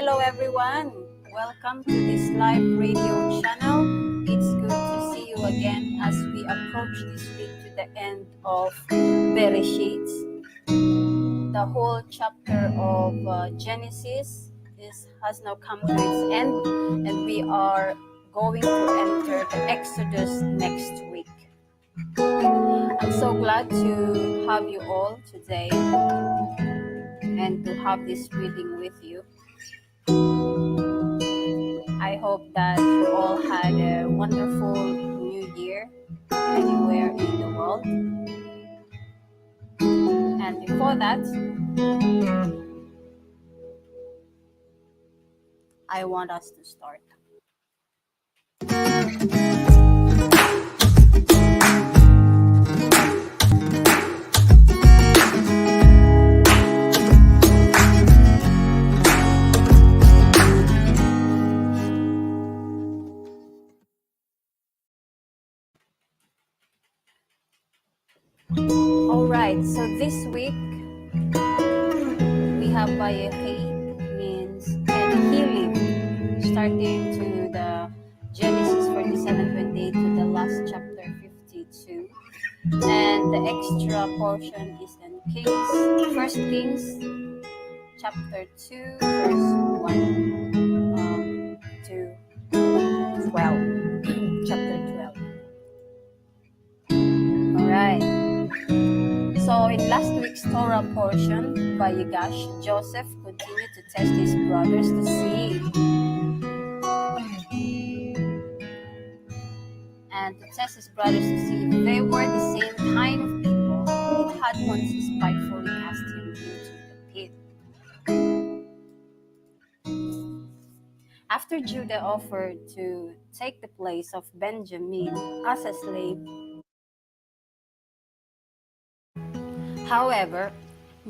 Hello everyone! Welcome to this live radio channel. It's good to see you again as we approach this week to the end of Bereshit. The whole chapter of Genesis has now come to its end, and we are going to enter the Exodus next week. I'm so glad to have you all today and to have this reading with you. I hope that you all had a wonderful new year anywhere in the world. And before that, I want us to start. Alright, so this week we have Vayechi, means and healing, starting to the Genesis 47:28 to the last chapter 52. And the extra portion is in First Kings chapter 2 verse 1 to 12. Chapter 12. Alright. So in last week's Torah portion, Vayegash, Joseph continued to test his brothers to see if they were the same kind of people who had once spitefully cast him into the pit. After Judah offered to take the place of Benjamin as a slave, however,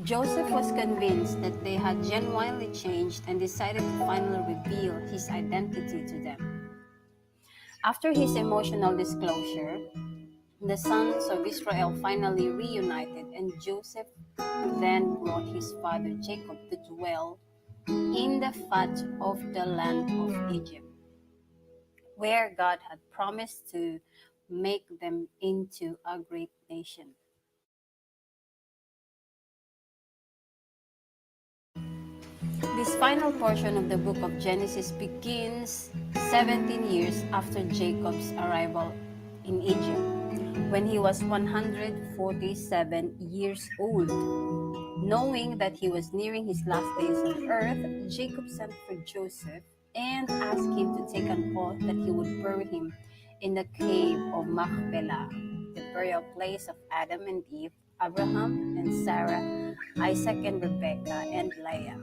Joseph was convinced that they had genuinely changed and decided to finally reveal his identity to them. After his emotional disclosure, the sons of Israel finally reunited, and Joseph then brought his father Jacob to dwell in the fat of the land of Egypt, where God had promised to make them into a great nation. This final portion of the book of Genesis begins 17 years after Jacob's arrival in Egypt, when he was 147 years old. Knowing that he was nearing his last days on earth, Jacob sent for Joseph and asked him to take an oath that he would bury him in the cave of Machpelah, the burial place of Adam and Eve, Abraham and Sarah, Isaac and Rebekah and Leah,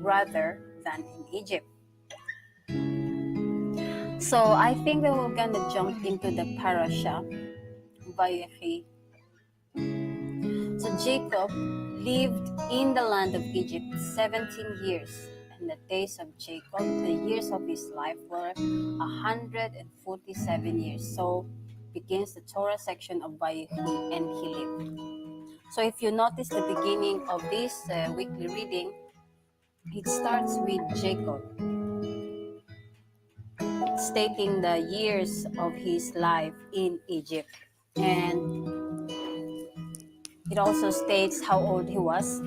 rather than in Egypt. So I think that we're gonna jump into the parasha, Vayechi. So Jacob lived in the land of Egypt 17 years, and the days of Jacob, the years of his life, were 147 years. So begins the Torah section of Vayechi, and he lived. So if you notice the beginning of this weekly reading, it starts with Jacob, stating the years of his life in Egypt. And it also states how old he was.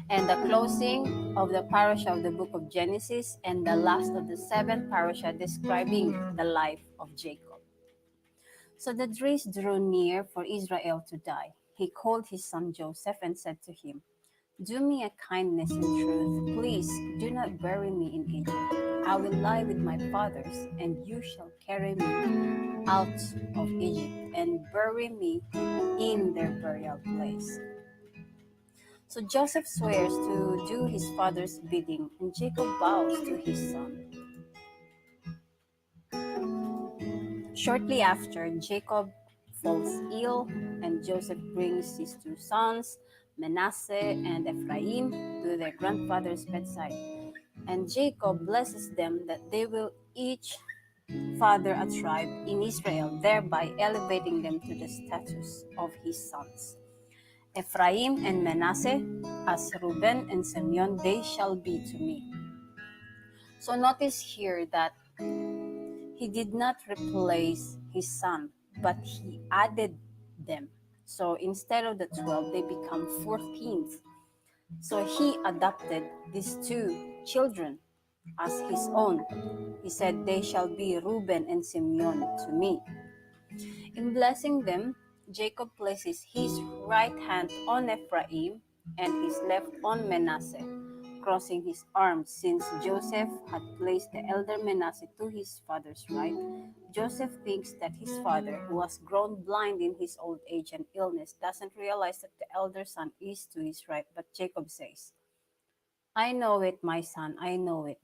And the closing of the parasha of the book of Genesis, and the last of the 7th parasha describing the life of Jacob. So the days drew near for Israel to die. He called his son Joseph and said to him, "Do me a kindness and truth. Please do not bury me in Egypt. I will lie with my fathers, and you shall carry me out of Egypt and bury me in their burial place." So Joseph swears to do his father's bidding, and Jacob vows to his son. Shortly after, Jacob falls ill, and Joseph brings his 2 sons, Manasseh and Ephraim, to their grandfather's bedside. And Jacob blesses them that they will each father a tribe in Israel, thereby elevating them to the status of his sons. Ephraim and Manasseh, as Reuben and Simeon, they shall be to me. So notice here that he did not replace his son, but he added them. So instead of the 12, they become 14. So he adopted these two children as his own. He said, they shall be Reuben and Simeon to me. In blessing them, Jacob places his right hand on Ephraim and his left on Manasseh, crossing his arms. Since Joseph had placed the elder Manasseh to his father's right, Joseph thinks that his father, who was grown blind in his old age and illness, doesn't realize that the elder son is to his right. But Jacob says, I know it, my son, I know it.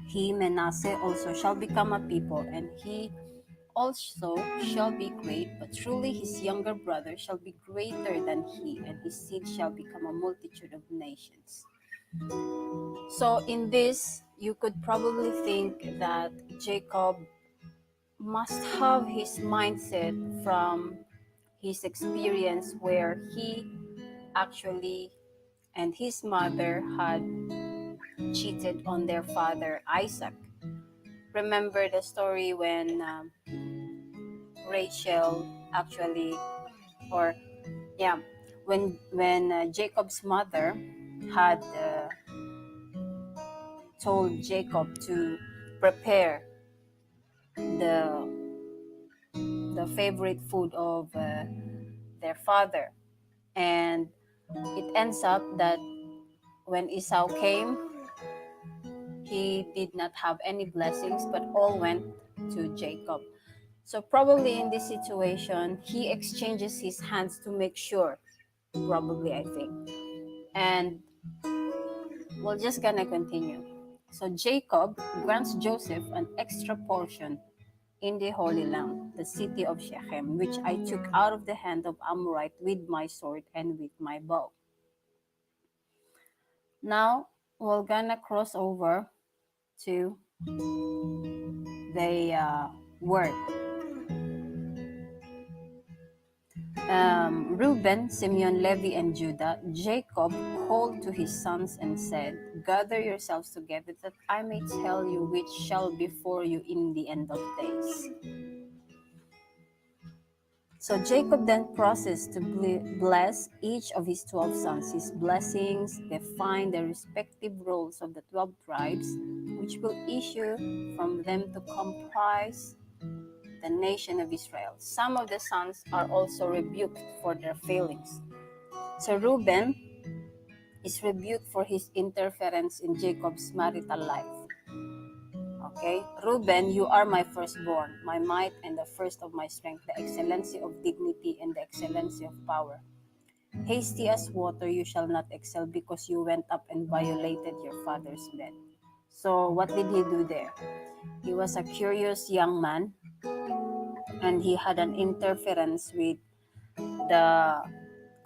He, Manasseh, also shall become a people, and he also shall be great, but truly his younger brother shall be greater than he, and his seed shall become a multitude of nations. So in this, you could probably think that Jacob must have his mindset from his experience where he actually and his mother had cheated on their father Isaac. Remember the story when Rachel actually, or yeah, when Jacob's mother had told Jacob to prepare the the favorite food of their father, and it ends up that when Esau came, he did not have any blessings, but all went to Jacob. So probably in this situation, he exchanges his hands to make sure. Probably, I think. And we're just gonna continue. So Jacob grants Joseph an extra portion in the Holy Land, the city of Shechem, which I took out of the hand of Amorite with my sword and with my bow. Now we're gonna cross over to the word. Reuben, Simeon, Levi, and Judah, Jacob called to his sons and said, gather yourselves together that I may tell you which shall be for you in the end of days. So Jacob then proceeds to bless each of his 12 sons. His blessings define the respective roles of the 12 tribes, which will issue from them to comprise the nation of Israel. Some of the sons are also rebuked for their failings. So Reuben is rebuked for his interference in Jacob's marital life. Okay, Reuben, you are my firstborn, my might and the first of my strength, the excellency of dignity and the excellency of power. Hasty as water, you shall not excel because you went up and violated your father's bed. So what did he do there? He was a curious young man, and he had an interference with the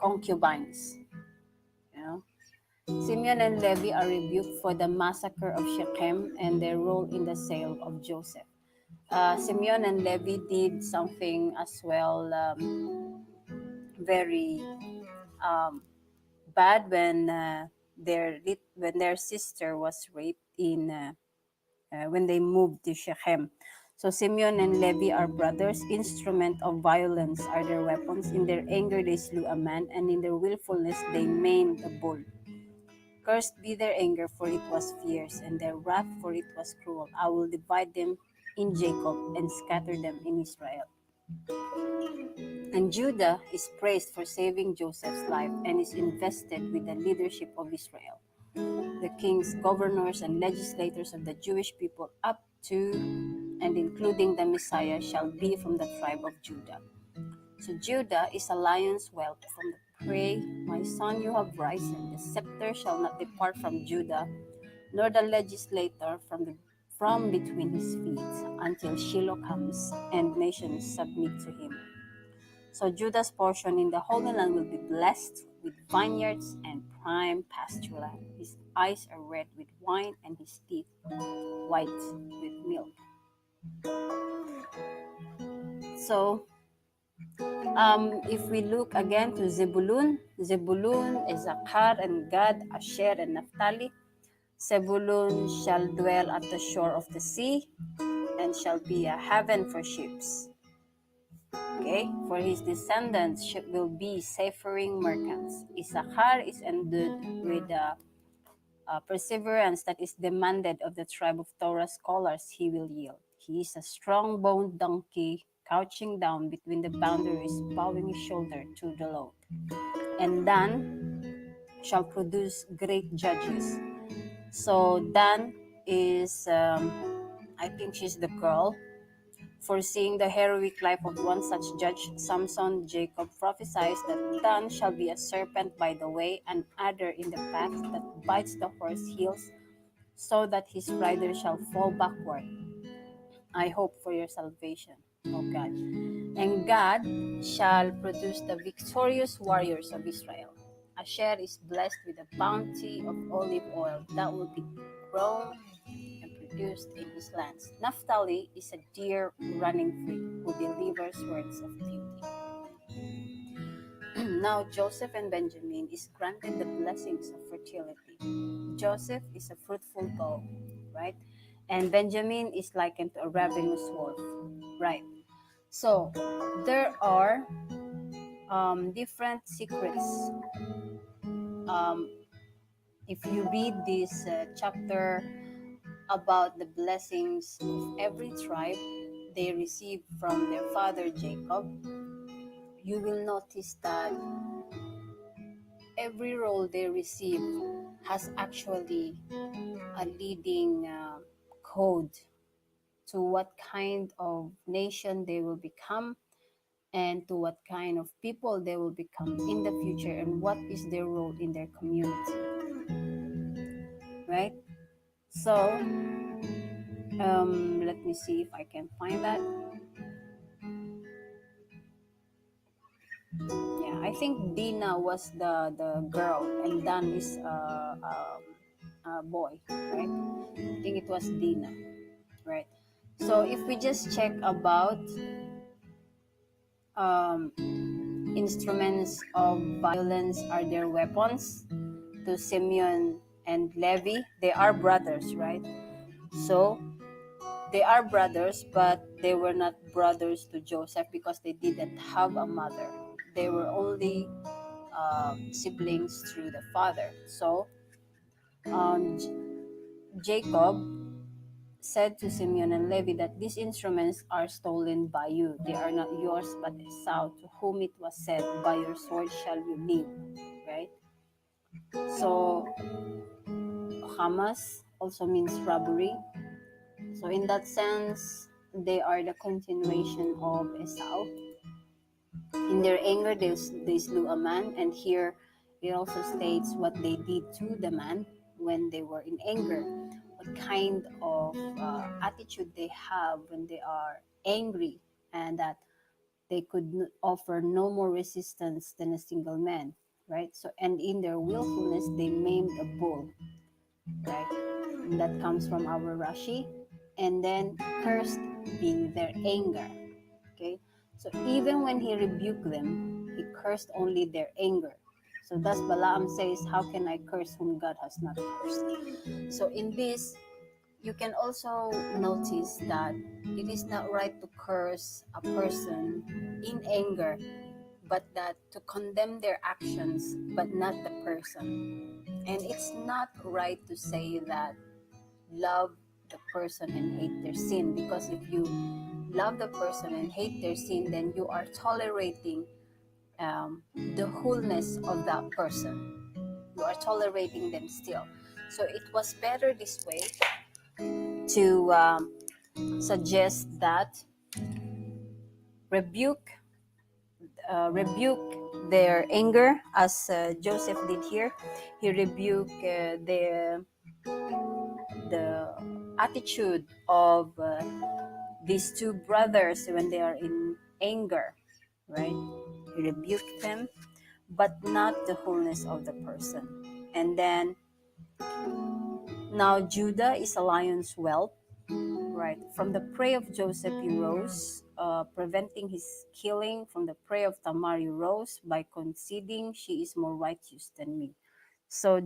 concubines. You know, Simeon and Levi are rebuked for the massacre of Shechem and their role in the sale of Joseph. Simeon and Levi did something as well very um, bad when their sister was raped in when they moved to Shechem. So Simeon and Levi are brothers. Instrument of violence are their weapons. In their anger they slew a man, and in their willfulness they maimed a bull. Cursed be their anger, for it was fierce, and their wrath, for it was cruel. I will divide them in Jacob and scatter them in Israel. And Judah is praised for saving Joseph's life and is invested with the leadership of Israel. The kings, governors, and legislators of the Jewish people up to and including the Messiah shall be from the tribe of Judah. So Judah is a lion's whelp from the prey. My son, you have risen. The scepter shall not depart from Judah, nor the legislator from between his feet, until Shiloh comes and nations submit to him. So Judah's portion in the Holy Land will be blessed with vineyards and prime pasture land. His eyes are red with wine, and his teeth white with milk. So If we look again to Zebulun, Issachar, and Gad, Asher, and Naphtali. Zebulun shall dwell at the shore of the sea, and shall be a haven for ships. Okay, for his descendants will be seafaring merchants. Issachar is endued with perseverance that is demanded of the tribe of Torah scholars. He will yield. He is a strong-boned donkey, couching down between the boundaries, bowing his shoulder to the load. And Dan shall produce great judges. So Dan is, I think she's the girl. Foreseeing the heroic life of one such judge, Samson, Jacob prophesies that Dan shall be a serpent by the way, an adder in the path that bites the horse heels, so that his rider shall fall backward. I hope for your salvation, O God. And God shall produce the victorious warriors of Israel. Asher is blessed with a bounty of olive oil that will be grown and produced in his lands. Naphtali is a deer running free, who delivers words of beauty. Now Joseph and Benjamin is granted the blessings of fertility. Joseph is a fruitful bow, right? And Benjamin is likened to a ravenous wolf, right? So there are different secrets. If you read this chapter about the blessings of every tribe they receive from their father Jacob, you will notice that every role they receive has actually a leading code to what kind of nation they will become and to what kind of people they will become in the future and what is their role in their community, right? So let me see if I can find that. Yeah, I think Dina was the girl and Dan is a boy, right? I think it was Dina, right? So if we just check about um, instruments of violence are their weapons to Simeon and Levi, they are brothers, right? So they are brothers, but they were not brothers to Joseph because they didn't have a mother. They were only siblings through the father. So Jacob said to Simeon and Levi that these instruments are stolen by you. They are not yours, but Esau, to whom it was said, by your sword shall you live. Right? So Hamas also means robbery. So in that sense, they are the continuation of Esau. In their anger, they slew a man, and here it also states what they did to the man when they were in anger, what kind of attitude they have when they are angry, and that they could offer no more resistance than a single man, right? So, and in their willfulness, they maimed a bull, right? And that comes from our Rashi. And then cursed be their anger. Okay, so even when he rebuked them, he cursed only their anger. So thus Balaam says, how can I curse whom God has not cursed? So in this, you can also notice that it is not right to curse a person in anger, but that to condemn their actions, but not the person. And it's not right to say that love the person and hate their sin, because if you love the person and hate their sin, then you are tolerating the wholeness of that person. You are tolerating them still. So it was better this way to suggest that rebuke their anger, as Joseph did here. He rebuked the attitude of these two brothers when they are in anger, right? He rebuked them, but not the wholeness of the person. And then now Judah is a lion's whelp, right? From the prey of Joseph he rose, preventing his killing from the prey of Tamari rose by conceding she is more righteous than me. So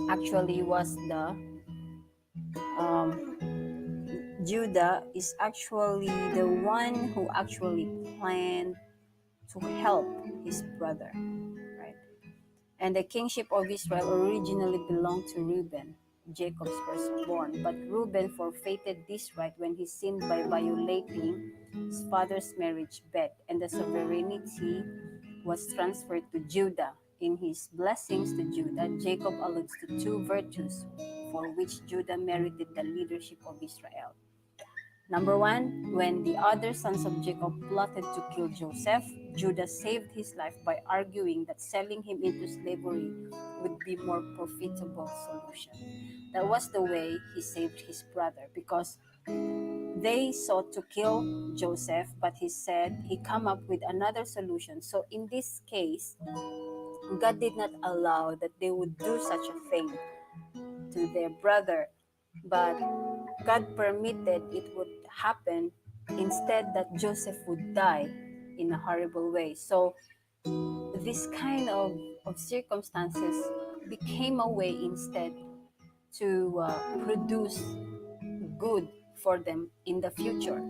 actually was the um, Judah is actually the one who actually planned to help his brother, right? And the kingship of Israel originally belonged to Reuben, Jacob's firstborn. But Reuben forfeited this right when he sinned by violating his father's marriage bed, and the sovereignty was transferred to Judah. In his blessings to Judah, Jacob alludes to two virtues for which Judah merited the leadership of Israel. Number one, when the other sons of Jacob plotted to kill Joseph, Judah saved his life by arguing that selling him into slavery would be more profitable solution. That was the way he saved his brother because they sought to kill Joseph, but he said he come up with another solution. So in this case, God did not allow that they would do such a thing to their brother, but God permitted it would happen instead that Joseph would die in a horrible way. So this kind of circumstances became a way instead to produce good for them in the future.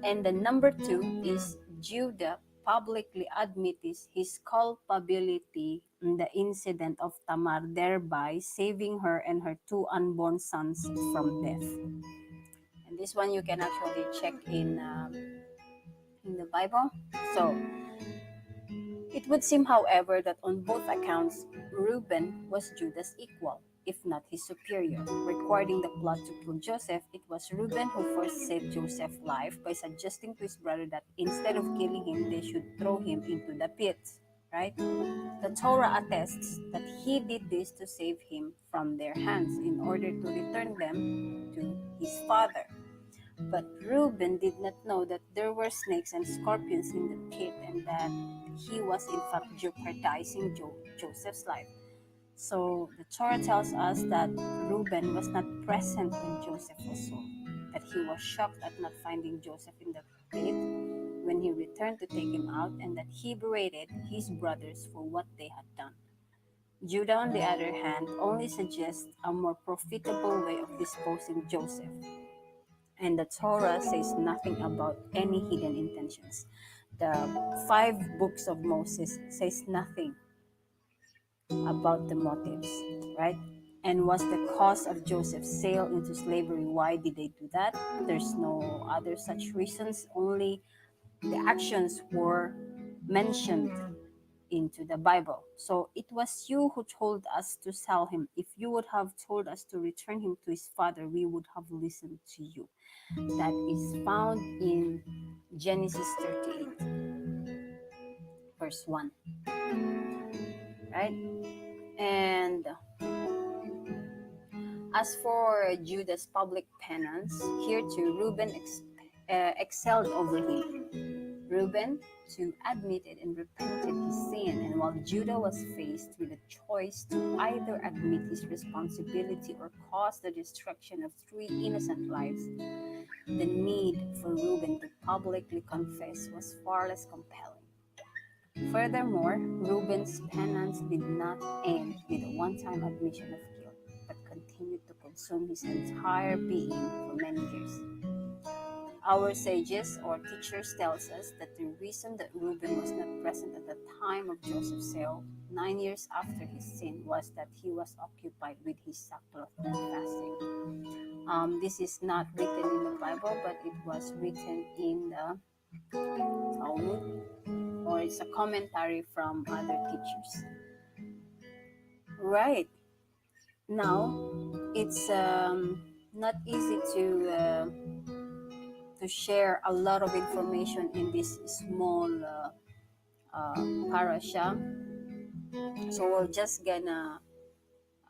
And the number two is Judah publicly admits his culpability in the incident of Tamar, thereby saving her and her two unborn sons from death. And this one you can actually check in the Bible. So it would seem, however, that on both accounts, Reuben was Judah's equal, if not his superior. Recording the plot to kill Joseph, it was Reuben who first saved Joseph's life by suggesting to his brother that instead of killing him, they should throw him into the pit. Right? The Torah attests that he did this to save him from their hands in order to return them to his father. But Reuben did not know that there were snakes and scorpions in the pit and that he was in fact jeopardizing Joseph's life. So the Torah tells us that Reuben was not present when Joseph was sold, that he was shocked at not finding Joseph in the pit when he returned to take him out, and that he berated his brothers for what they had done. Judah, on the other hand, only suggests a more profitable way of disposing Joseph, and the Torah says nothing about any hidden intentions. The five books of Moses says nothing about the motives, right? And was the cause of Joseph's sale into slavery? Why did they do that? There's no other such reasons. Only the actions were mentioned into the Bible. So it was you who told us to sell him. If you would have told us to return him to his father, we would have listened to you. That is found in Genesis 38, verse 1. Right? And as for Judah's public penance, here too Reuben excelled over him. Reuben too admitted and repented his sin, and while Judah was faced with a choice to either admit his responsibility or cause the destruction of three innocent lives, the need for Reuben to publicly confess was far less compelling. Furthermore, Reuben's penance did not end with a one-time admission of guilt, but continued to consume his entire being for many years. Our sages or teachers tells us that the reason that Reuben was not present at the time of Joseph's sale, 9 years after his sin, was that he was occupied with his sackcloth and fasting. This is not written in the Bible, but it was written in the Talmud, or it's a commentary from other teachers. Right. Now, it's not easy to share a lot of information in this small parasha. So we're just gonna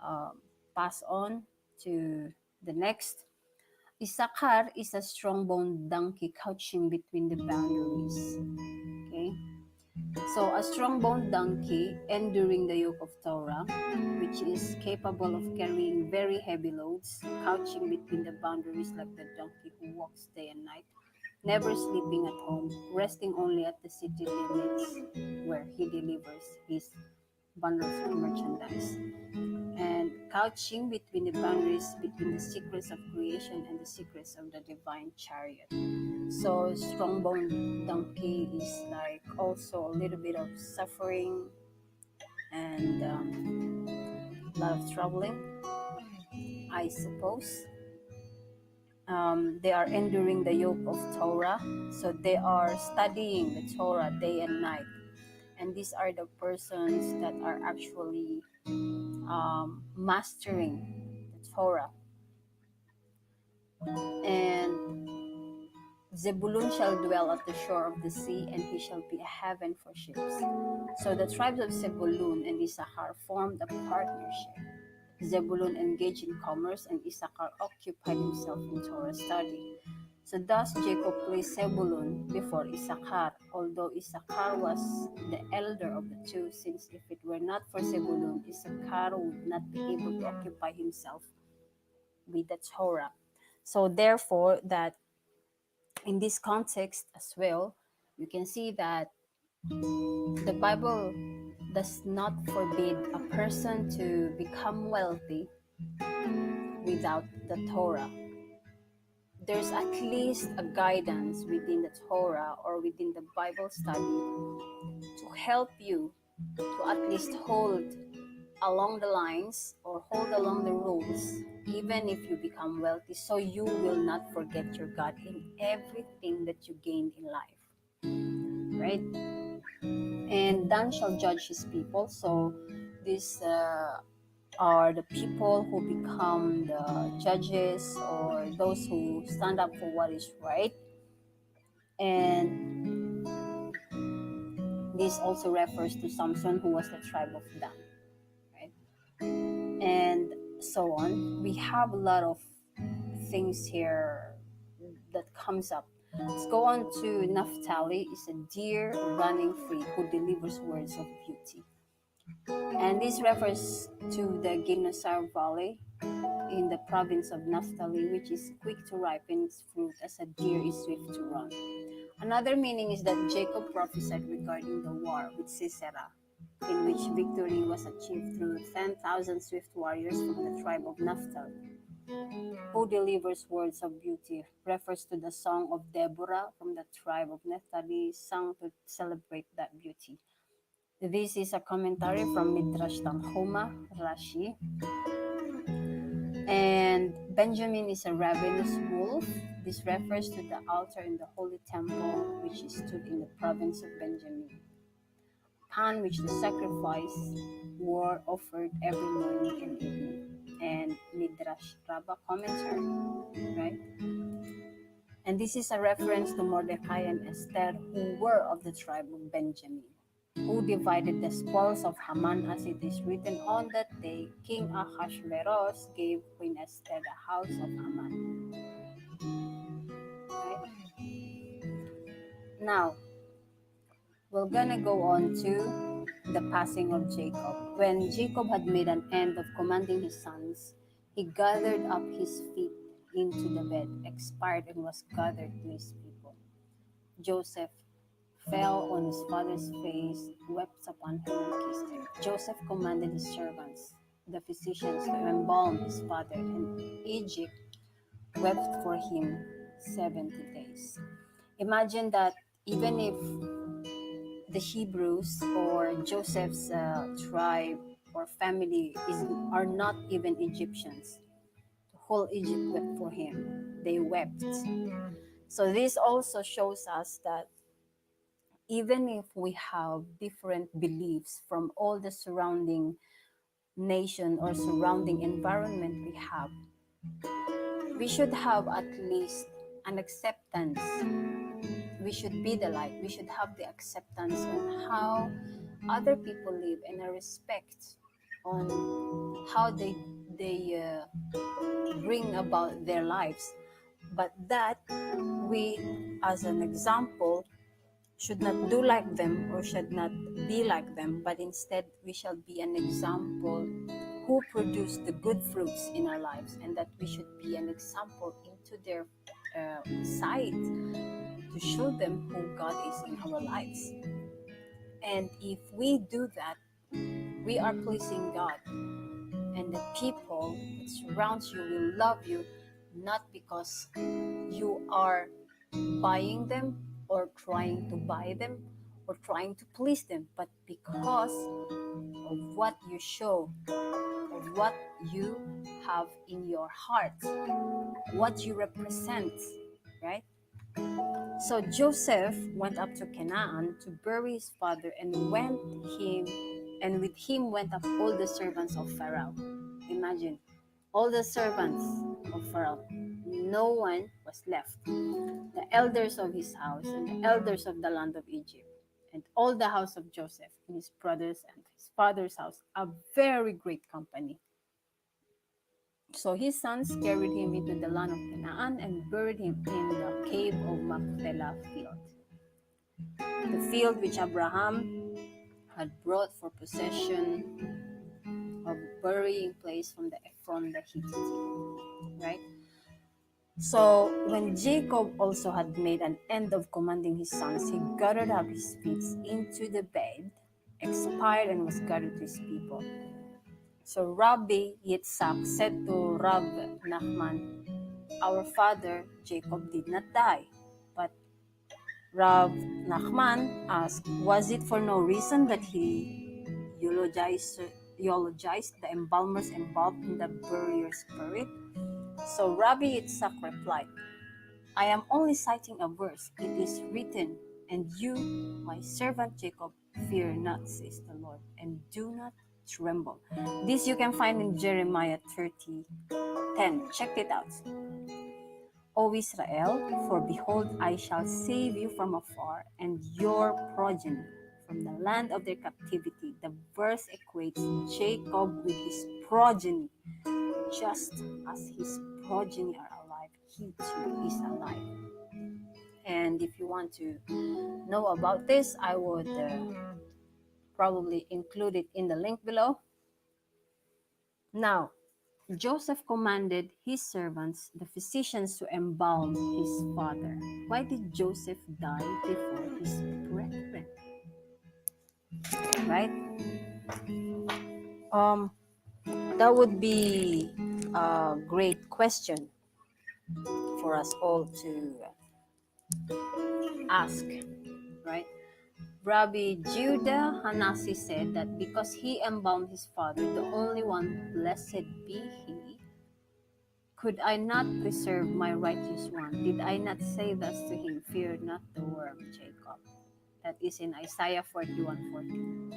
uh, pass on to the next. Issachar is a strong-boned donkey couching between the boundaries. Okay, so a strong-boned donkey enduring the yoke of Torah, which is capable of carrying very heavy loads, couching between the boundaries like the donkey who walks day and night. never sleeping at home, resting only at the city limits where he delivers his bundles of merchandise, and couching between the boundaries between the secrets of creation and the secrets of the divine chariot. So, strong bone donkey is like also a little bit of suffering and a lot of troubling, I suppose. They are enduring the yoke of Torah, so they are studying the Torah day and night. And these are the persons that are actually mastering the Torah. And Zebulun shall dwell at the shore of the sea, and he shall be a haven for ships. So the tribes of Zebulun and Issachar formed a partnership. Zebulun engaged in commerce, and Issachar occupied himself in Torah study. So thus Jacob placed Zebulun before Issachar, although Issachar was the elder of the two, since if it were not for Zebulun, Issachar would not be able to occupy himself with the Torah. So therefore, that in this context as well, you can see that the Bible does not forbid a person to become wealthy without the Torah. There's at least a guidance within the Torah or within the Bible study to help you to at least hold along the lines or hold along the rules, even if you become wealthy, so you will not forget your God in everything that you gain in life, right? And Dan shall judge his people. So these are the people who become the judges or those who stand up for what is right. And this also refers to Samson, who was the tribe of Dan, right? And so on. We have a lot of things here that comes up. Let's go on to Naphtali. Is a deer running free who delivers words of beauty. And this refers to the Ginosar Valley in the province of Naphtali, which is quick to ripen its fruit as a deer is swift to run. Another meaning is that Jacob prophesied regarding the war with Sisera, in which victory was achieved through 10,000 swift warriors from the tribe of Naphtali. Who delivers words of beauty refers to the song of Deborah from the tribe of Naphtali, sung to celebrate that beauty. This is a commentary from Midrash Tanhuma, Rashi. And Benjamin is a ravenous wolf. This refers to the altar in the holy temple, which stood in the province of Benjamin, upon which the sacrifice were offered every morning and evening. And Midrash Rabbah commentary, right? And this is a reference to Mordecai and Esther, who were of the tribe of Benjamin, who divided the spoils of Haman, as it is written, on that day King Ahasuerus gave Queen Esther the house of Haman. Right? Now, we're gonna go on to the passing of Jacob. When Jacob had made an end of commanding his sons, he gathered up his feet into the bed, expired, and was gathered to his people. Joseph fell on his father's face, wept upon him, and kissed him. Joseph commanded his servants, the physicians, to embalm his father, and Egypt wept for him 70 days. Imagine that even if the Hebrews or Joseph's tribe or family are not even Egyptians, the whole Egypt wept for him. They wept. So this also shows us that even if we have different beliefs from all the surrounding nation or surrounding environment we should have at least an acceptance. We should be the light. We should have the acceptance on how other people live and a respect on how they bring about their lives. But that we, as an example, should not do like them or should not be like them, but instead we shall be an example who produce the good fruits in our lives, and that we should be an example into their sight, to show them who God is in our lives. And if we do that, we are pleasing God. And the people that surround you will love you, not because you are buying them or trying to buy them or trying to please them, but because of what you show, of what you have in your heart, what you represent, right? So Joseph went up to Canaan to bury his father, and with him went up all the servants of Pharaoh. Imagine, all the servants of Pharaoh. No one was left. The elders of his house and the elders of the land of Egypt, and all the house of Joseph and his brothers and his father's house, a very great company. So his sons carried him into the land of Canaan and buried him in the cave of Machpelah field, the field which Abraham had brought for possession of burying place from the Hittite, right? So when Jacob also had made an end of commanding his sons, he gathered up his feet into the bed, expired, and was gathered to his people. So Rabbi Yitzhak said to Rab Nachman, "Our father Jacob did not die." But Rab Nachman asked, "Was it for no reason that he eulogized the embalmers involved in the burial's spirit?" So Rabbi Yitzhak replied, "I am only citing a verse. It is written, 'And you, my servant Jacob, fear not, says the Lord, and do not tremble.'" This you can find in Jeremiah 30:10. Check it out. "O Israel, for behold, I shall save you from afar, and your progeny from the land of their captivity." The verse equates Jacob with his progeny. Just as his progeny are alive, he too is alive. And if you want to know about this, I would probably include it in the link below. Now, Joseph commanded his servants, the physicians, to embalm his father. Why did Joseph die before his brethren? Right? That would be a great question for us all to ask, right? Rabbi Judah Hanasi said that because he embalmed his father, the only one, blessed be he, could I not preserve my righteous one? Did I not say thus to him, fear not the worm, Jacob? That is in Isaiah 41:14.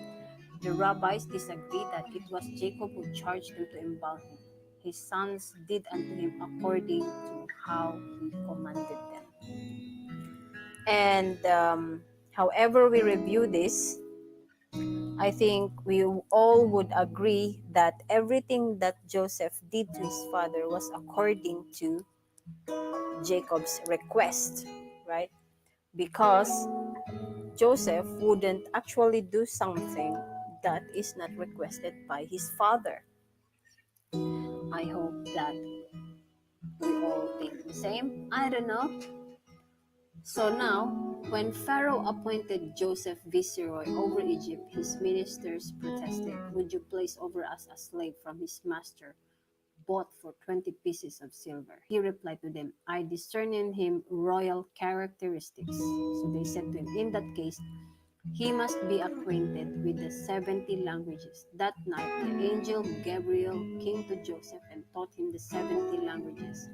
The rabbis disagree that it was Jacob who charged him to embalm him. His sons did unto him according to how he commanded them. And however we review this, I think we all would agree that everything that Joseph did to his father was according to Jacob's request, right? Because Joseph wouldn't actually do something that is not requested by his father. I hope that we all think the same. I don't know. So now, when Pharaoh appointed Joseph viceroy over Egypt, his ministers protested, "Would you place over us a slave from his master, bought for 20 pieces of silver?" He replied to them, "I discern in him royal characteristics." So they said to him, "In that case, he must be acquainted with the 70 languages." That night, the angel Gabriel came to Joseph and taught him the 70 languages.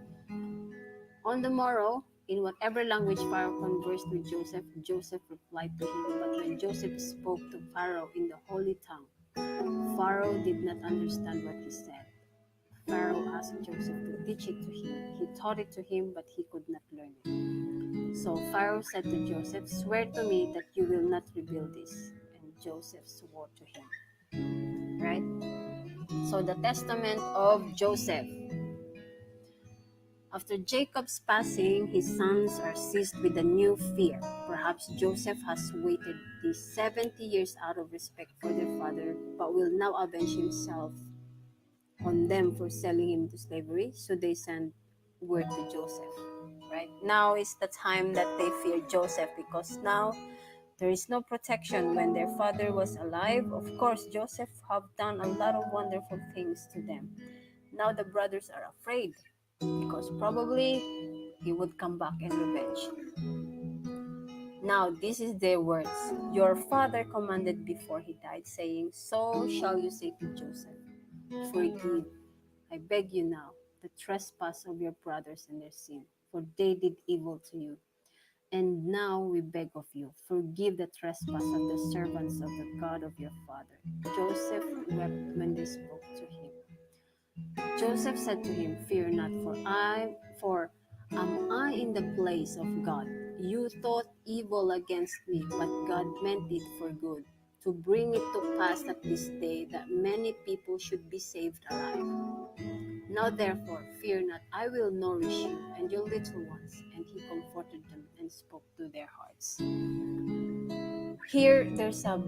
On the morrow, in whatever language Pharaoh conversed with Joseph, Joseph replied to him. But when Joseph spoke to Pharaoh in the holy tongue, Pharaoh did not understand what he said. Pharaoh asked Joseph to teach it to him. He taught it to him, but he could not learn it. So Pharaoh said to Joseph, "Swear to me that you will not reveal this." And Joseph swore to him. Right? So the testament of Joseph. After Jacob's passing, his sons are seized with a new fear. Perhaps Joseph has waited these 70 years out of respect for their father, but will now avenge himself on them for selling him to slavery. So they send word to Joseph, right? Now is the time that they fear Joseph, because now there is no protection. When their father was alive, of course, Joseph have done a lot of wonderful things to them. Now the brothers are afraid because probably he would come back and revenge. Now this is their words. Your father commanded before he died, saying, so shall you say to Joseph, forgive, I beg you now, the trespass of your brothers and their sin, for they did evil to you. And now we beg of you, forgive the trespass of the servants of the God of your father. Joseph wept when they spoke to him. Joseph said to him, fear not, for am I in the place of God? You thought evil against me, but God meant it for good, to bring it to pass at this day that many people should be saved alive. Now therefore, fear not, I will nourish you and your little ones. And he comforted them and spoke to their hearts. Here, there's a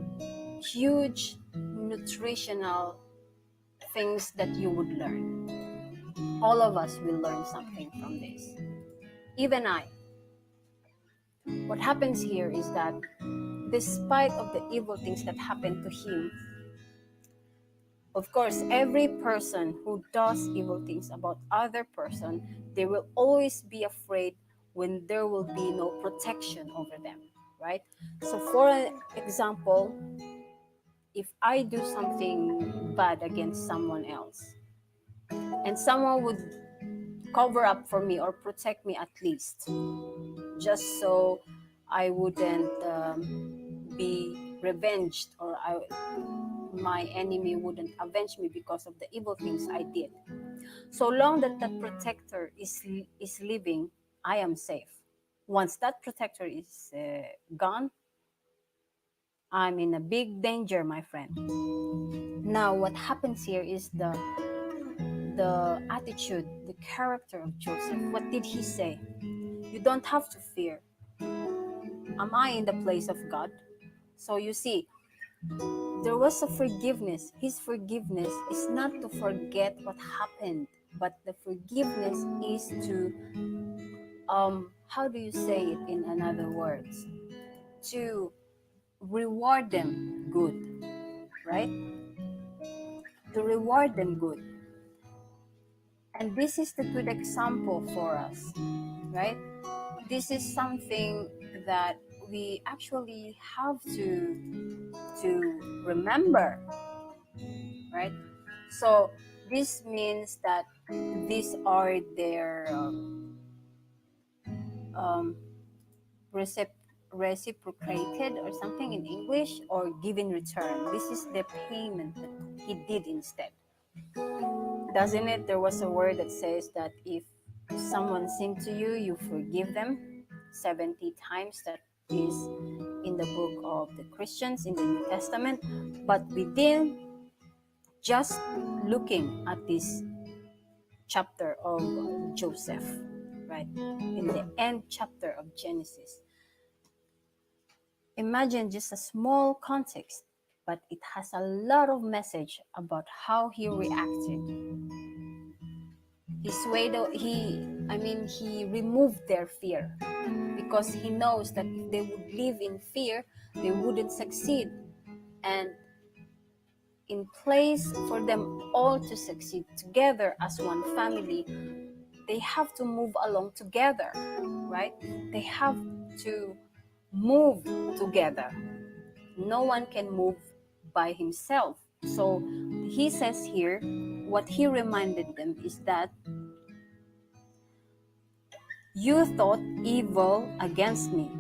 huge nutritional things that you would learn. All of us will learn something from this. Even I. What happens here is that despite of the evil things that happened to him, of course, every person who does evil things about other person, they will always be afraid when there will be no protection over them, right? So for an example, if I do something bad against someone else, and someone would cover up for me or protect me at least, just so I wouldn't be revenged, or my enemy wouldn't avenge me because of the evil things I did. So long that that protector is living, I am safe. Once that protector is gone, I'm in a big danger, my friend. Now, what happens here is the attitude, the character of Joseph. What did he say? You don't have to fear. Am I in the place of God? So you see, there was a forgiveness. His forgiveness is not to forget what happened, but the forgiveness is to, how do you say it in another words? To reward them good, right? To reward them good. And this is the good example for us, right? This is something that we actually have to remember, right? So this means that these are their um, reciprocated or something in English, or give in return. This is the payment that he did instead. Doesn't it? There was a word that says that if someone sinned to you, you forgive them 70 times. That is in the book of the Christians in the New Testament. But within just looking at this chapter of Joseph, right, in the end chapter of Genesis, imagine just a small context, but it has a lot of message about how he reacted. He removed their fear, because he knows that if they would live in fear, they wouldn't succeed. And in place for them all to succeed together as one family, they have to move along together, right? They have to move together. No one can move by himself. So he says here, what he reminded them is that you thought evil against me.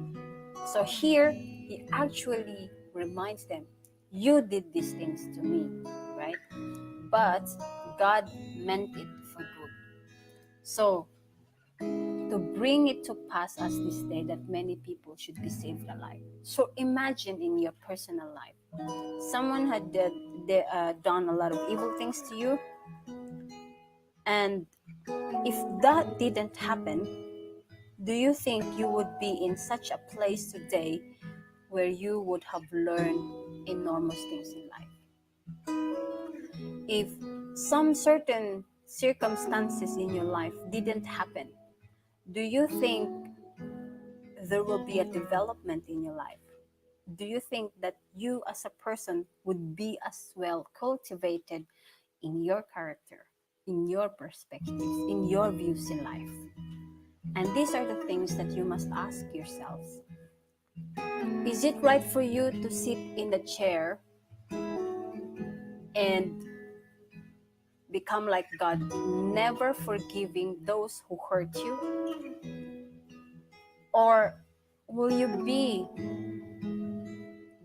So here he actually reminds them, you did these things to me, right? But God meant it for good. So to bring it to pass as this day that many people should be saved alive. So imagine in your personal life, someone had done a lot of evil things to you, and if that didn't happen, do you think you would be in such a place today where you would have learned enormous things in life? If some certain circumstances in your life didn't happen, Do you think there will be a development in your life? Do you think that you as a person would be as well cultivated in your character, in your perspectives, in your views in life? And these are the things that you must ask yourselves. Is it right for you to sit in the chair and become like God, never forgiving those who hurt you? Or will you be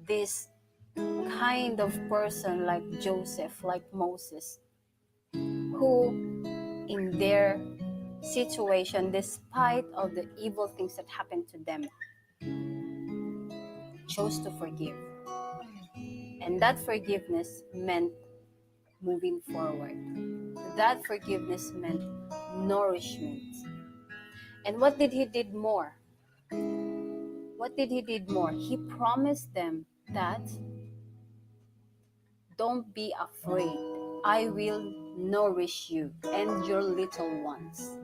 this kind of person like Joseph, like Moses, who in their situation, despite of the evil things that happened to them, chose to forgive? And that forgiveness meant moving forward. That forgiveness meant nourishment. And what did he did more? What did he did more? He promised them that don't be afraid. I will nourish you and your little ones.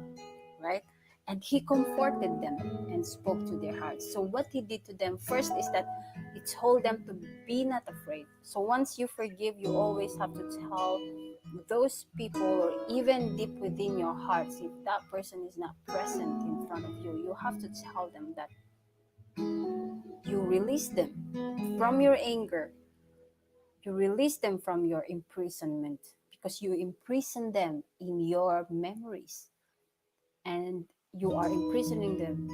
Right? And he comforted them and spoke to their hearts. So what he did to them first is that he told them to be not afraid. So once you forgive, you always have to tell those people, or even deep within your hearts, if that person is not present in front of you, you have to tell them that you release them from your anger. You release them from your imprisonment, because you imprison them in your memories, and you are imprisoning them.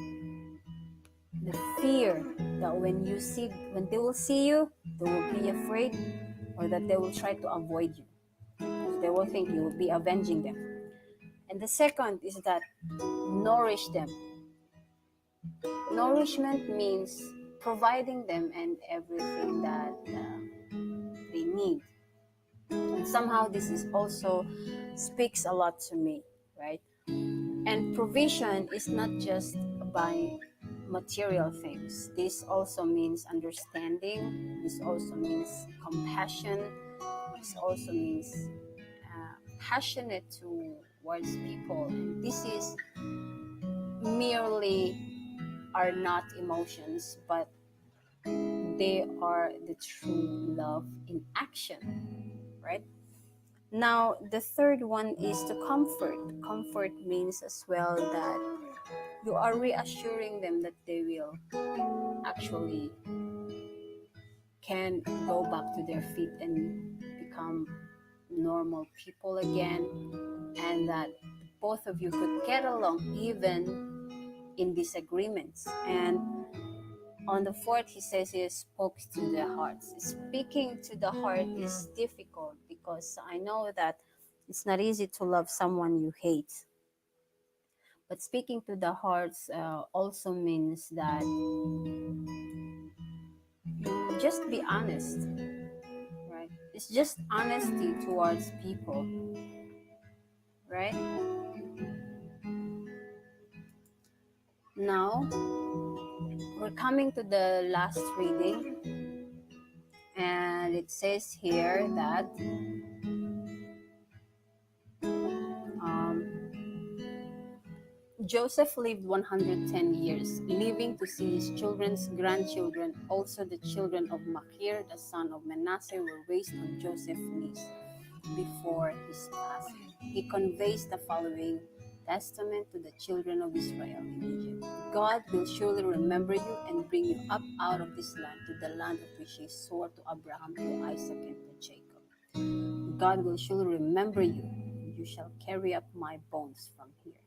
The fear that when they will see you, they will be afraid, or that they will try to avoid you, because they will think you will be avenging them. And the second is that nourish them. Nourishment means providing them and everything that they need. And somehow this is also speaks a lot to me, right? And provision is not just by material things. This also means understanding. This also means compassion. This also means passionate towards people. And this is merely are not emotions, but they are the true love in action, right? Now, the third one is to comfort. Comfort means as well that you are reassuring them that they will actually can go back to their feet and become normal people again, and that both of you could get along even in disagreements. And on the fourth, he says he spoke to the hearts. Speaking to the heart is difficult, because I know that it's not easy to love someone you hate. But speaking to the hearts also means that you just be honest, right? It's just honesty towards people, right? Now, we're coming to the last reading, and it says here that Joseph lived 110 years, living to see his children's grandchildren. Also, the children of Machir, the son of Manasseh, were raised on Joseph's knees before his passing. He conveys the following testament to the children of Israel in Egypt. God will surely remember you and bring you up out of this land to the land of which he swore to Abraham, to Isaac, and to Jacob. God will surely remember you, and you shall carry up my bones from here.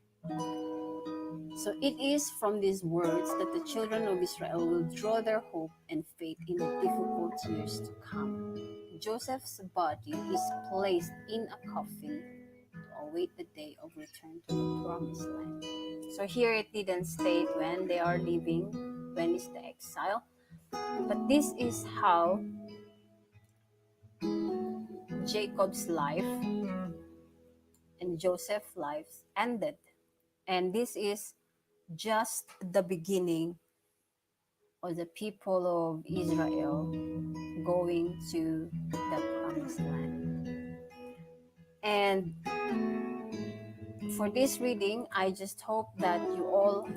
So it is from these words that the children of Israel will draw their hope and faith in the difficult years to come. Joseph's body is placed in a coffin to await the day of return to the promised land. So here it didn't state when they are leaving, when is the exile, but this is how Jacob's life and Joseph's lives ended. And this is just the beginning of the people of Israel going to the promised land. And For this reading, I just hope that you all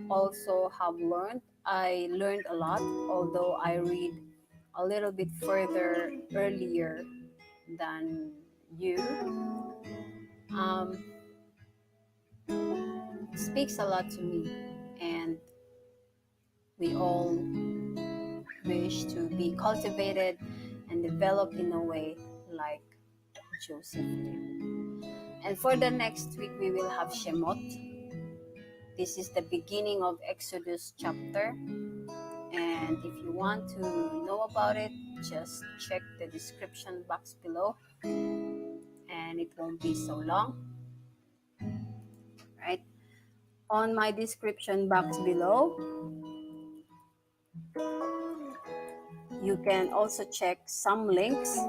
also have learned. I learned a lot, although I read a little bit further earlier than you. It speaks a lot to me, and we all wish to be cultivated and developed in a way like Joseph did. And for the next week, we will have Shemot. This is the beginning of Exodus chapter. And if you want to know about it, just check the description box below. And it won't be so long. Right? On my description box below, you can also check some links,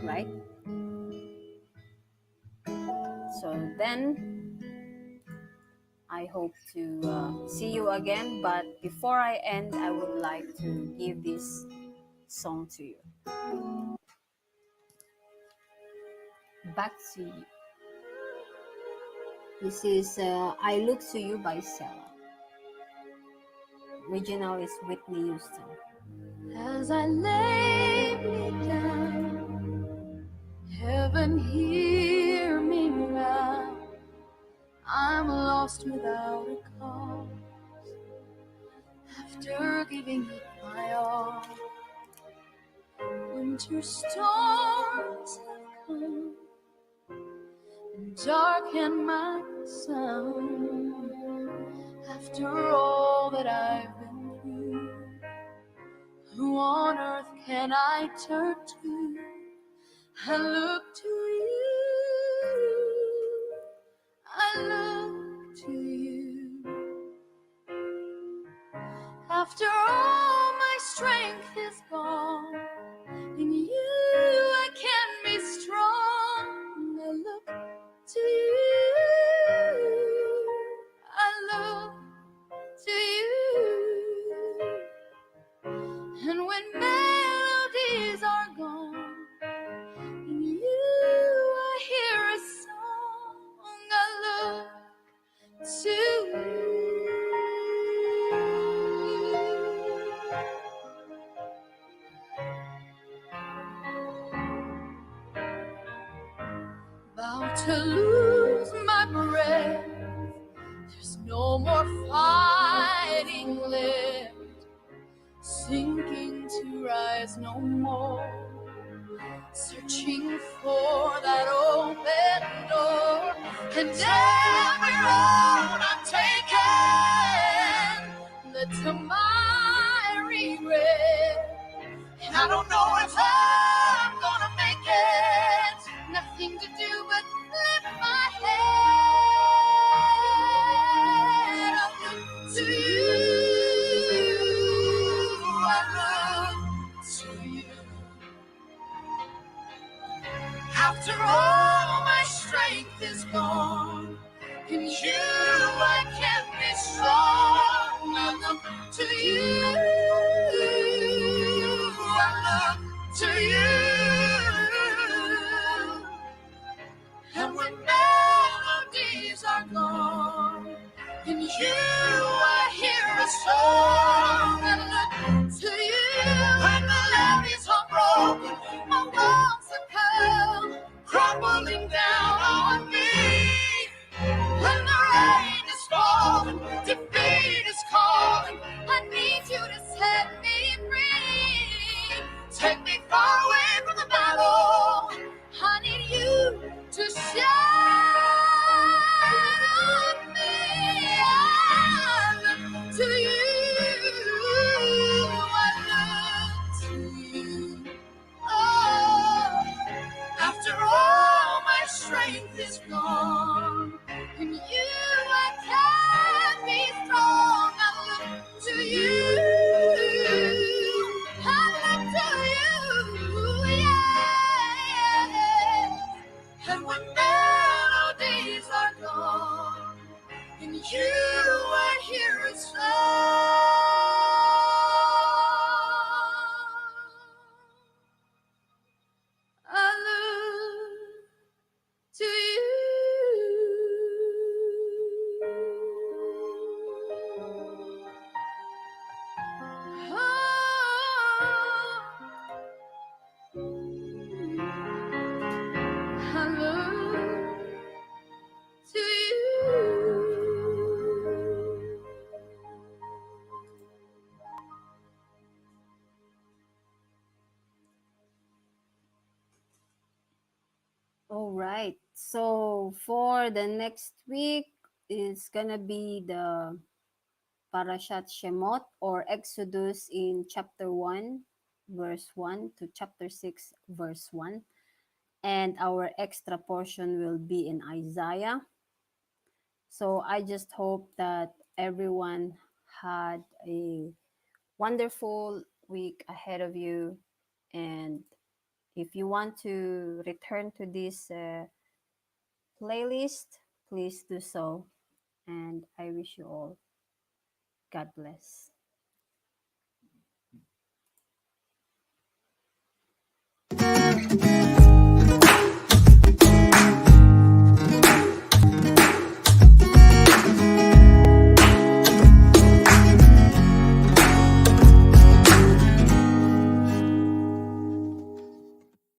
right? So then I hope to see you again. But before I end, I would like to give this song to you. Back to you. This is I Look to You by Sarah. Original is Whitney Houston. As I lay me down, heaven hear me now. I'm lost without a cause. After giving it my all, winter storms have come and darkened my sun. After all that I've been through, who on earth can I turn to? I look to you. I look to you. After all my strength is gone, in you I can be strong. I look to you. I look to you. And when melodies are gone, in you I hear a song. I look to you. About to lose my breath, there's no more fighting left, sinking to rise no more, searching for that open door. And every road I've taken led to my regret, and I don't know if I'm gonna make it. Nothing to do but lift my head up to you. I look to you. After all my strength is gone, in you I can be strong. I look to you. I look to you. And when melodies are gone, in you I hear a song. I look to you. When the levees are broken, my walls have come crumbling down on me. When the rain is falling, defeat is calling, I need you to set me free. Take me far away from the battle. I need you to shine on me. I look to you. I look to you. Oh, after all my strength is gone, in you I can be strong. I look to you. I look to you. Yeah. And when melodies are gone, in you I hear a song. I look to you. All right. So for the next week, it's gonna be the Parashat Shemot or Exodus in chapter 1, verse 1 to chapter 6, verse 1. And our extra portion will be in Isaiah. So I just hope that everyone had a wonderful week ahead of you. And if you want to return to this playlist, please do so. And I wish you all God bless.